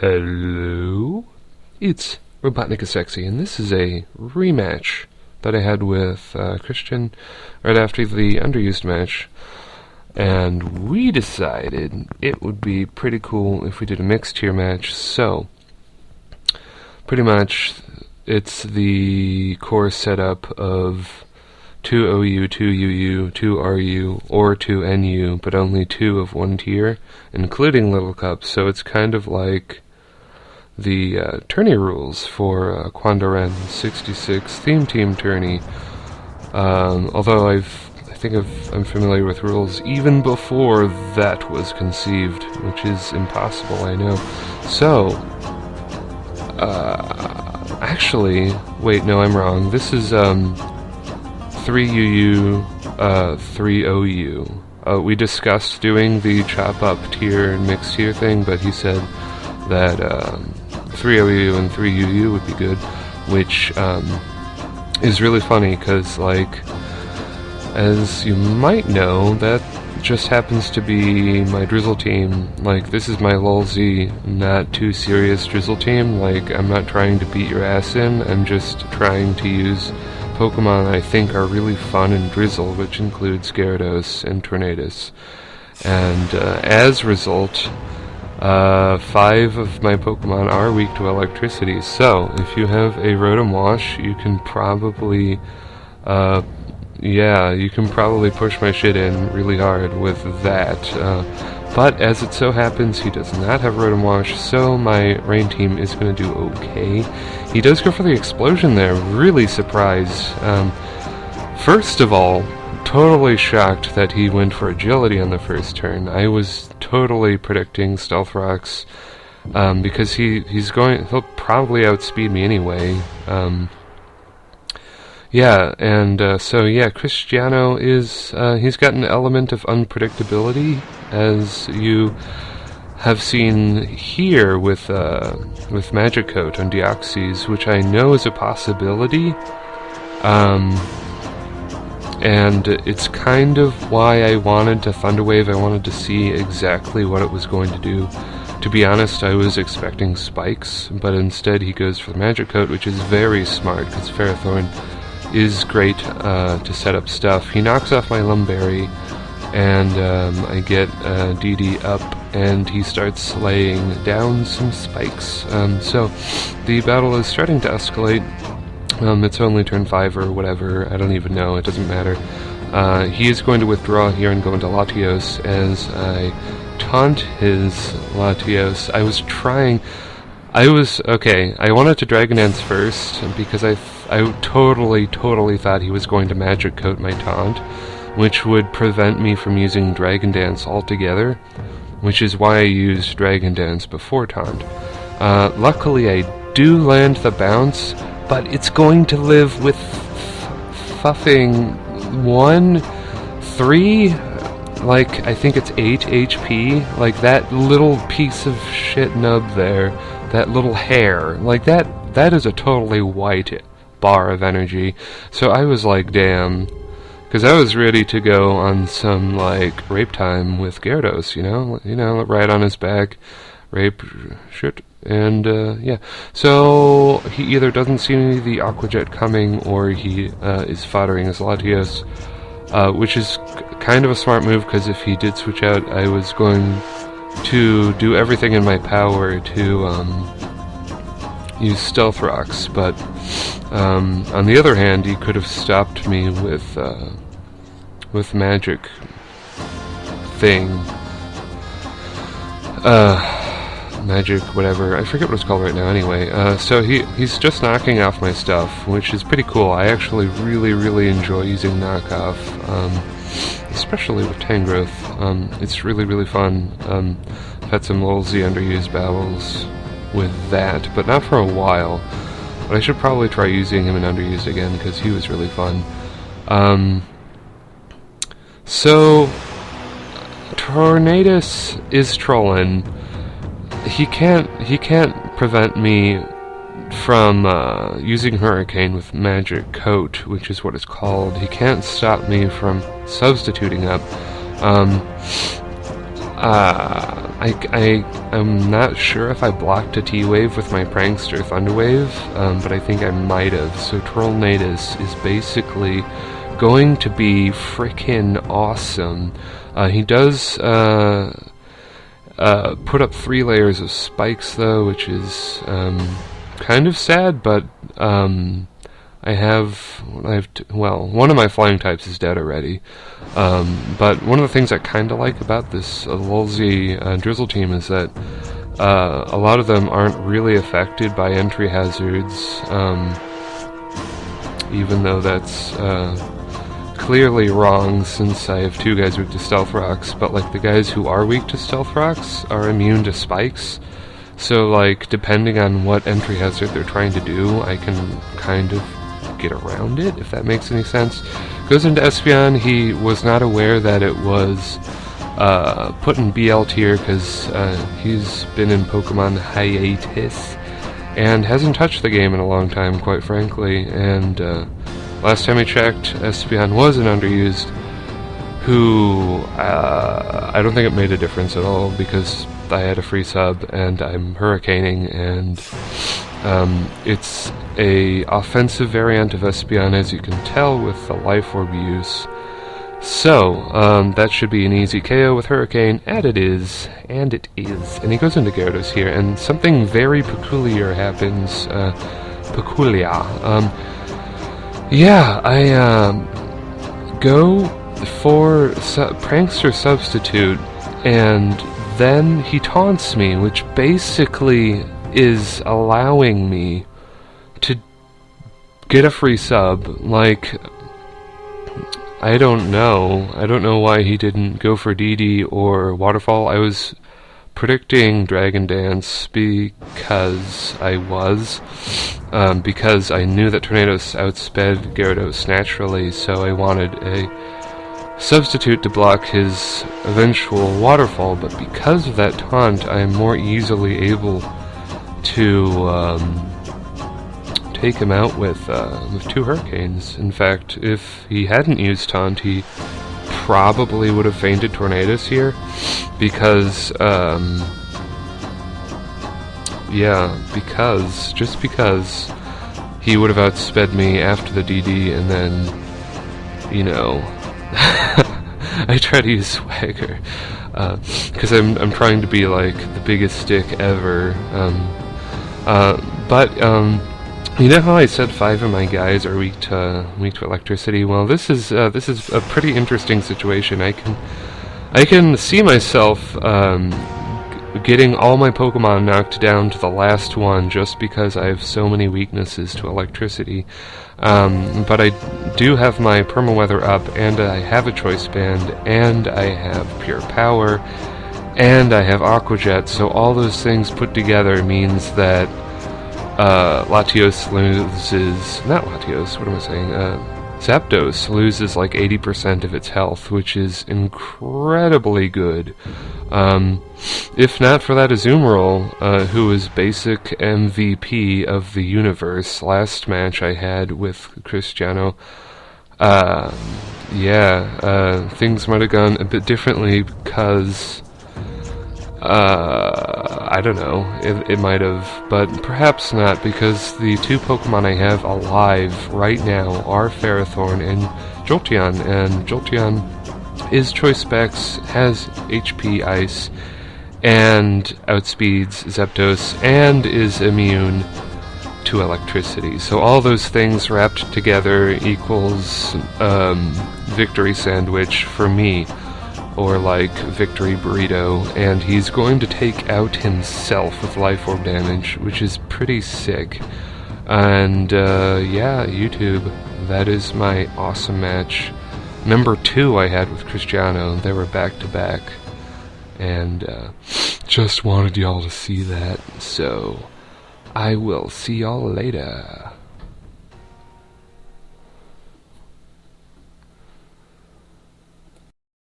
Hello, it's RobotnikIsSexy, and this is a rematch that I had with Christian right after the underused match, and we decided it would be pretty cool if we did a mixed tier match. So pretty much it's the core setup of 2 OU, 2 UU, 2 RU, or 2 NU, but only 2 of one tier, including Little Cups. So it's kind of like the tourney rules for Quando Ren 66 Theme Team Tourney. Although I'm familiar with rules even before that was conceived, which is impossible, I know. So, actually, wait, no, I'm wrong. This is 3 UU, 3 OU. We discussed doing the chop up tier and mixed tier thing, but he said that 3 OU and 3 UU would be good, which is really funny because, like, as you might know, that just happens to be my drizzle team. Like, this is my lol-z, not too serious drizzle team. Like, I'm not trying to beat your ass in, I'm just trying to use Pokemon I think are really fun in drizzle, which includes Gyarados and Tornadus. And as a result, 5 of my Pokemon are weak to electricity, so if you have a Rotom Wash, you can probably, you can probably push my shit in really hard with that. But as it so happens, he does not have Rotom Wash, so my rain team is going to do okay. He does go for the explosion there, really surprised. First of all, totally shocked that he went for agility on the first turn. I was totally predicting Stealth Rocks, because he'll probably outspeed me anyway. Cristiano is, he's got an element of unpredictability, as you have seen here with Magic Coat on Deoxys, which I know is a possibility. And it's kind of why I wanted to Thunder Wave. I wanted to see exactly what it was going to do. To be honest, I was expecting Spikes, but instead he goes for the Magic Coat, which is very smart, because Ferrothorn is great to set up stuff. He knocks off my Lumberry, and I get DD up, and he starts laying down some Spikes. So the battle is starting to escalate. It's only turn 5 or whatever, I don't even know, it doesn't matter. He is going to withdraw here and go into Latios as I taunt his Latios. I wanted to Dragon Dance first because I totally thought he was going to Magic Coat my taunt, which would prevent me from using Dragon Dance altogether, which is why I used Dragon Dance before taunt. Luckily I do land the bounce, but it's going to live with fuffing 3, like, I think it's 8 HP, like, that little piece of shit nub there, that little hair, like, that is a totally white bar of energy. So I was like, damn, because I was ready to go on some, like, rape time with Gyarados, you know, right on his back, rape shit. And, so he either doesn't see the Aqua Jet coming, or he is foddering his Latios, which is kind of a smart move, because if he did switch out, I was going to do everything in my power to use Stealth Rocks, but on the other hand, he could have stopped me with Magic thing. Magic, whatever, I forget what it's called right now anyway. So he's just knocking off my stuff, which is pretty cool. I actually really enjoy using knockoff, especially with Tangrowth. It's really fun. I've had some lol-z underused battles with that, but not for a while. But I should probably try using him in underused again, because he was really fun. So Tornadus is trolling. He can't prevent me from using Hurricane with Magic Coat, which is what it's called. He can't stop me from substituting up. I'm not sure if I blocked a T-Wave with my Prankster Thunderwave, but I think I might have. So Trollnatus is basically going to be frickin' awesome. He does put up 3 layers of spikes though, which is kind of sad, but one of my flying types is dead already. But one of the things I kind of like about this Lulzy Drizzle team is that a lot of them aren't really affected by entry hazards, even though that's clearly wrong since I have 2 guys weak to Stealth Rocks, but like the guys who are weak to Stealth Rocks are immune to spikes. So like depending on what entry hazard they're trying to do, I can kind of get around it, if that makes any sense. Goes into Espeon. He was not aware that it was put in BL tier because he's been in Pokemon hiatus and hasn't touched the game in a long time, quite frankly. And last time I checked, Espeon was an underused, who I don't think it made a difference at all because I had a free sub and I'm Hurricaning, and it's a offensive variant of Espeon, as you can tell with the Life Orb use. So, that should be an easy KO with Hurricane, and it is. And he goes into Gyarados here, and something very peculiar happens. Yeah, I go for Prankster Substitute, and then he taunts me, which basically is allowing me to get a free sub. Like, I don't know why he didn't go for DD or Waterfall. I was predicting Dragon Dance because I knew that Tornadus outsped Gyarados naturally, so I wanted a substitute to block his eventual Waterfall, but because of that taunt, I am more easily able to take him out with 2 Hurricanes. In fact, if he hadn't used taunt, he probably would have fainted Tornadus here, because just because he would have outsped me after the DD, and then, you know, I try to use Swagger because I'm trying to be like the biggest stick ever. But you know how I said 5 of my guys are weak to electricity? Well, this is a pretty interesting situation. I can see myself getting all my Pokemon knocked down to the last one just because I have so many weaknesses to electricity. But I do have my Permaweather up, and I have a Choice Band, and I have Pure Power, and I have Aqua-Jet, so all those things put together means that Zapdos loses like 80% of its health, which is incredibly good. If not for that Azumarill, who is basic MVP of the universe, last match I had with Cristiano, things might have gone a bit differently because I don't know, it might have, but perhaps not, because the 2 Pokemon I have alive right now are Ferrothorn and Jolteon, and Jolteon is Choice Specs, has HP Ice, and outspeeds Zapdos, and is immune to electricity. So all those things wrapped together equals Victory Sandwich for me, or like Victory Burrito, and he's going to take out himself with Life Orb damage, which is pretty sick. And yeah, YouTube, that is my awesome match. Number 2 I had with Cristiano. They were back to back, and just wanted y'all to see that. So I will see y'all later.